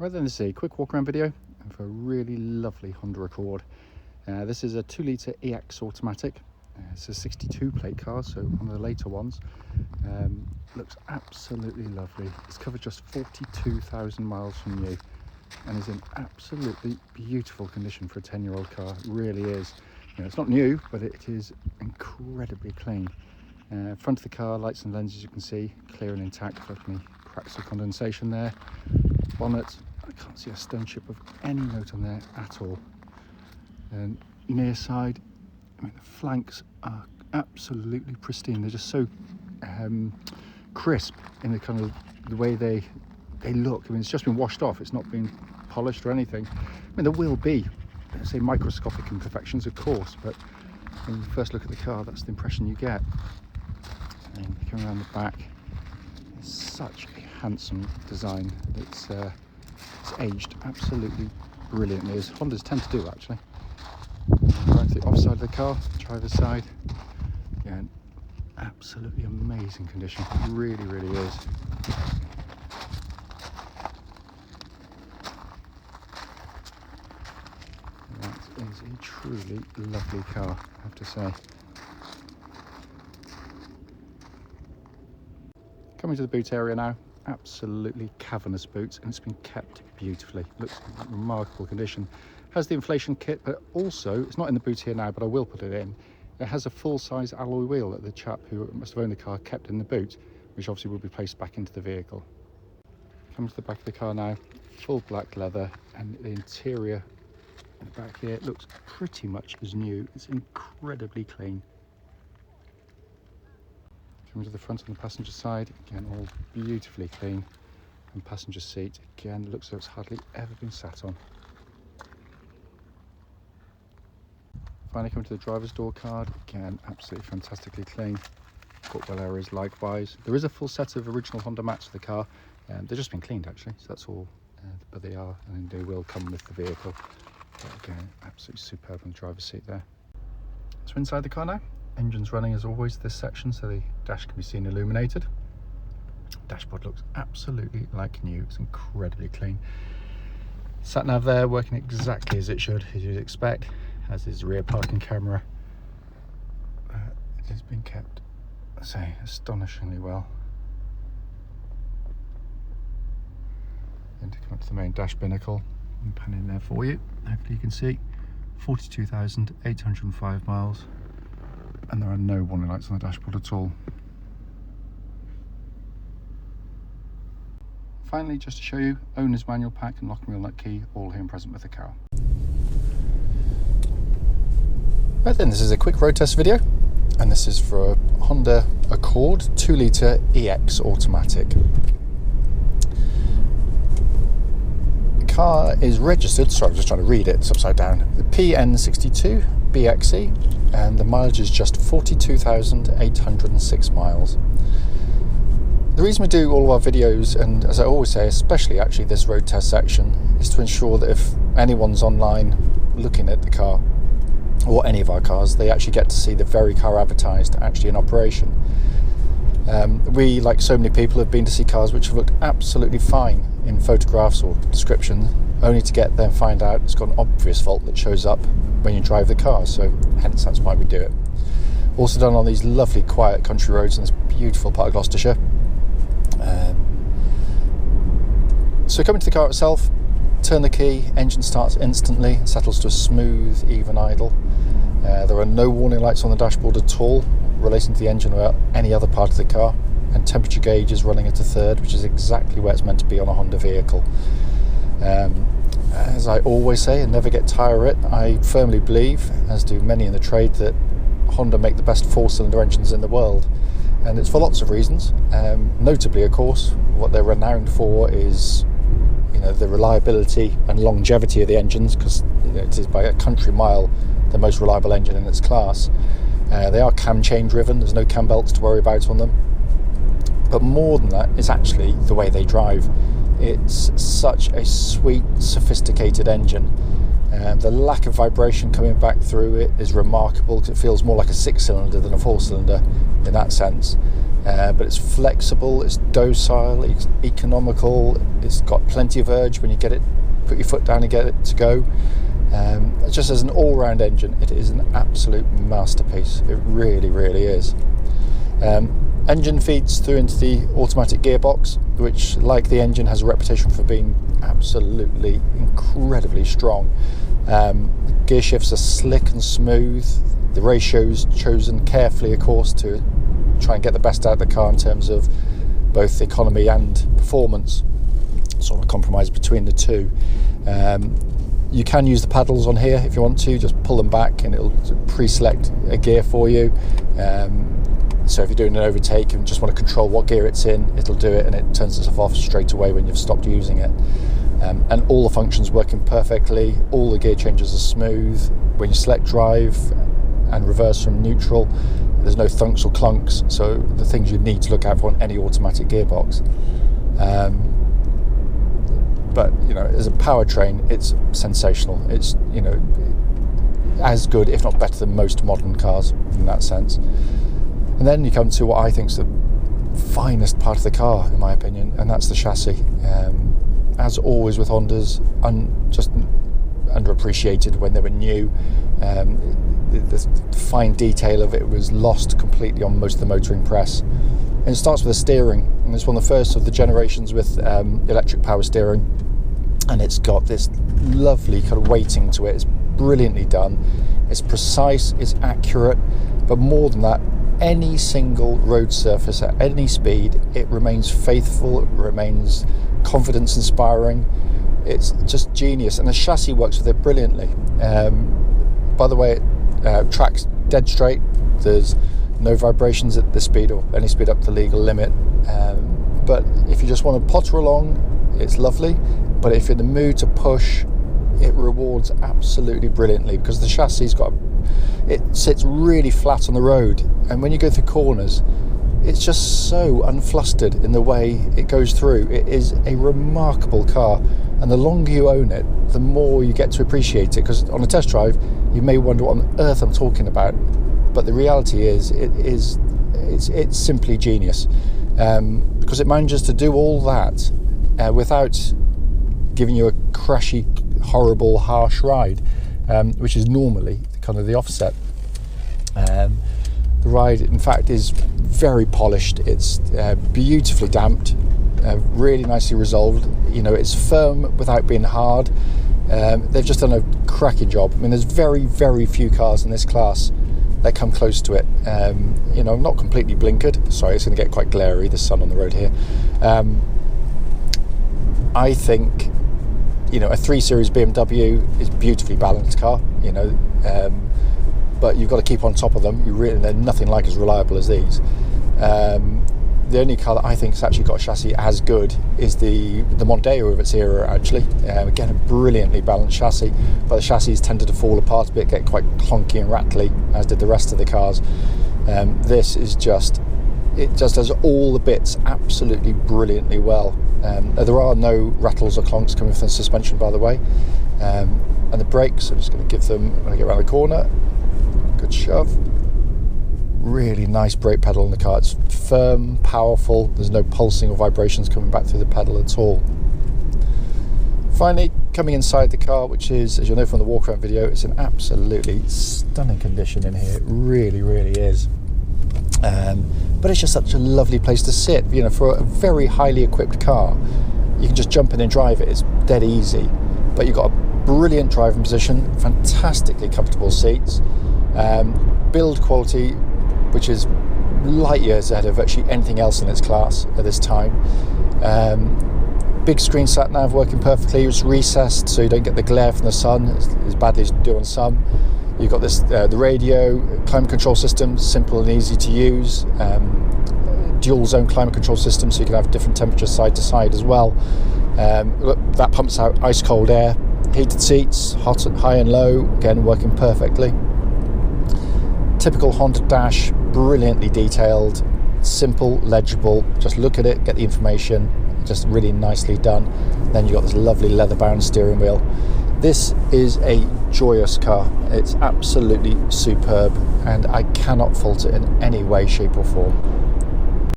Right then, this is a quick walk around video for a really lovely Honda Accord. This is a 2-litre EX automatic. It's a 62 plate car, so one of the later ones. Looks absolutely lovely. It's covered just 42,000 miles from new and is in absolutely beautiful condition for a 10-year-old car. It really is. You know, it's not new, but it is incredibly clean. Front of the car, lights and lenses, you can see, clear and intact. Any cracks of condensation there. Bonnet, I can't see a stone chip of any note on there at all. And near side, I mean, the flanks are absolutely pristine. They're just so crisp in the kind of the way they look. I mean, it's just been washed off. It's not been polished or anything. I mean, there will be, let's say, microscopic imperfections, of course, but when you first look at the car, that's the impression you get. And coming around the back, it's such a handsome design. It's aged absolutely brilliantly, as Hondas tend to do, actually. Right to the offside of the car, driver's side, again, absolutely amazing condition. It really, really is. That is a truly lovely car, I have to say. Coming to the boot area now, absolutely cavernous boots, and it's been kept beautifully. Looks in remarkable condition. Has the inflation kit, but also, it's not in the boot here now, but I will put it in. It has a full-size alloy wheel that the chap who must have owned the car kept in the boot, which obviously will be placed back into the vehicle. Come to the back of the car now, full black leather, and the interior in the back here looks pretty much as new. It's incredibly clean. Coming to the front on the passenger side, again, all beautifully clean. And passenger seat, again, looks like it's hardly ever been sat on. Finally, coming to the driver's door card, again, absolutely fantastically clean. Footwell areas likewise. There is a full set of original Honda mats for the car. They've just been cleaned, actually, so that's all, but they are, and they will come with the vehicle. But again, absolutely superb on the driver's seat there. So inside the car now. Engine's running as always this section, so the dash can be seen illuminated. Dashboard looks absolutely like new. It's incredibly clean. Sat nav there working exactly as it should, as you'd expect, as is rear parking camera. It has been kept, I say, astonishingly well. Then to come up to the main dash binnacle and pan in there for you. Hopefully you can see 42,805 miles. And there are no warning lights on the dashboard at all. Finally, just to show you, owner's manual pack and lock and wheel nut key, all here and present with the car. Right then, this is a quick road test video, and this is for a Honda Accord 2-litre EX automatic. The car is registered, sorry, I'm just trying to read it, it's upside down, the PN62BXE. And the mileage is just 42,806 miles. The reason we do all of our videos, and as I always say, especially actually this road test section, is to ensure that if anyone's online looking at the car, or any of our cars, they actually get to see the very car advertised actually in operation. We, like so many people, have been to see cars which have looked absolutely fine in photographs or descriptions, only to get there and find out it's got an obvious fault that shows up when you drive the car, so hence that's why we do it. Also done on these lovely quiet country roads in this beautiful part of Gloucestershire. So coming to the car itself, turn the key, engine starts instantly, settles to a smooth, even idle. There are no warning lights on the dashboard at all relating to the engine or any other part of the car, and temperature gauge is running at a third, which is exactly where it's meant to be on a Honda vehicle. As I always say, and never get tired of it, I firmly believe, as do many in the trade, that Honda make the best 4-cylinder engines in the world, and it's for lots of reasons. Notably, of course, what they're renowned for is, you know, the reliability and longevity of the engines, because it is by a country mile the most reliable engine in its class. They are cam chain driven, there's no cam belts to worry about on them, but more than that, it's actually the way they drive. It's such a sweet, sophisticated engine. The lack of vibration coming back through it is remarkable, because it feels more like a 6-cylinder than a 4-cylinder in that sense. but it's flexible, it's docile, it's economical, it's got plenty of urge when you get it, put your foot down and get it to go. Just as an all-round engine, it is an absolute masterpiece. It really, really is. Engine feeds through into the automatic gearbox, which, like the engine, has a reputation for being absolutely incredibly strong. Gear shifts are slick and smooth. The ratios chosen carefully, of course, to try and get the best out of the car in terms of both economy and performance. Sort of a compromise between the two. You can use the paddles on here if you want to. Just pull them back and it'll pre-select a gear for you. So if you're doing an overtake and just want to control what gear it's in, it'll do it, and it turns itself off straight away when you've stopped using it. And all the functions working perfectly. All the gear changes are smooth. When you select drive and reverse from neutral, there's no thunks or clunks. So the things you need to look out for on any automatic gearbox. But you know, as a powertrain, it's sensational. It's, you know, as good, if not better, than most modern cars in that sense. And then you come to what I think is the finest part of the car, in my opinion, and that's the chassis. As always with Hondas, just underappreciated when they were new. The fine detail of it was lost completely on most of the motoring press. And it starts with the steering, and it's one of the first of the generations with electric power steering, and it's got this lovely kind of weighting to it. It's brilliantly done, it's precise, it's accurate, but more than that, any single road surface at any speed, it remains faithful, it remains confidence inspiring. It's just genius, and the chassis works with it brilliantly. By the way, it tracks dead straight. There's no vibrations at the speed or any speed up to the legal limit. But if you just want to potter along, it's lovely. But if you're in the mood to push, it rewards absolutely brilliantly, because the chassis it sits really flat on the road, and when you go through corners, it's just so unflustered in the way it goes through. It is a remarkable car, and the longer you own it, the more you get to appreciate it, because on a test drive you may wonder what on earth I'm talking about, but the reality is it's simply genius, because it manages to do all that without giving you a crashy, horrible, harsh ride, which is normally kind of the offset. The ride, in fact, is very polished. It's beautifully damped, really nicely resolved. You know, it's firm without being hard. They've just done a cracking job. I mean, there's very, very few cars in this class that come close to it. You know, not completely blinkered. Sorry, it's going to get quite glary, the sun on the road here. I think, you know, a 3 Series BMW is a beautifully balanced car, you know, but you've got to keep on top of them. They're nothing like as reliable as these. The only car that I think has actually got a chassis as good is the Mondeo of its era, actually. Again, a brilliantly balanced chassis, but the chassis tended to fall apart a bit, get quite clunky and rattly, as did the rest of the cars. This is it just does all the bits absolutely brilliantly well. There are no rattles or clunks coming from the suspension, by the way. And the brakes, I'm just going to give them, when I get around the corner, good shove. Really nice brake pedal in the car. It's firm, powerful. There's no pulsing or vibrations coming back through the pedal at all. Finally, coming inside the car, which is, as you'll know from the walk around video, it's an absolutely stunning condition in here. It really, really is. But it's just such a lovely place to sit. You know, for a very highly equipped car, you can just jump in and drive it. It's dead easy. But you've got a brilliant driving position, fantastically comfortable seats, build quality, which is light years ahead of virtually anything else in its class at this time. Big screen sat nav working perfectly. It's recessed so you don't get the glare from the sun as badly as you do on some. You've got this the radio, climate control system, simple and easy to use. Dual zone climate control system, so you can have different temperatures side to side as well. Look, that pumps out ice cold air. Heated seats, high and low, again working perfectly. Typical Honda dash, brilliantly detailed, simple, legible. Just look at it, get the information, just really nicely done. Then you've got this lovely leather-bound steering wheel. This is a joyous car. It's absolutely superb, and I cannot fault it in any way, shape or form.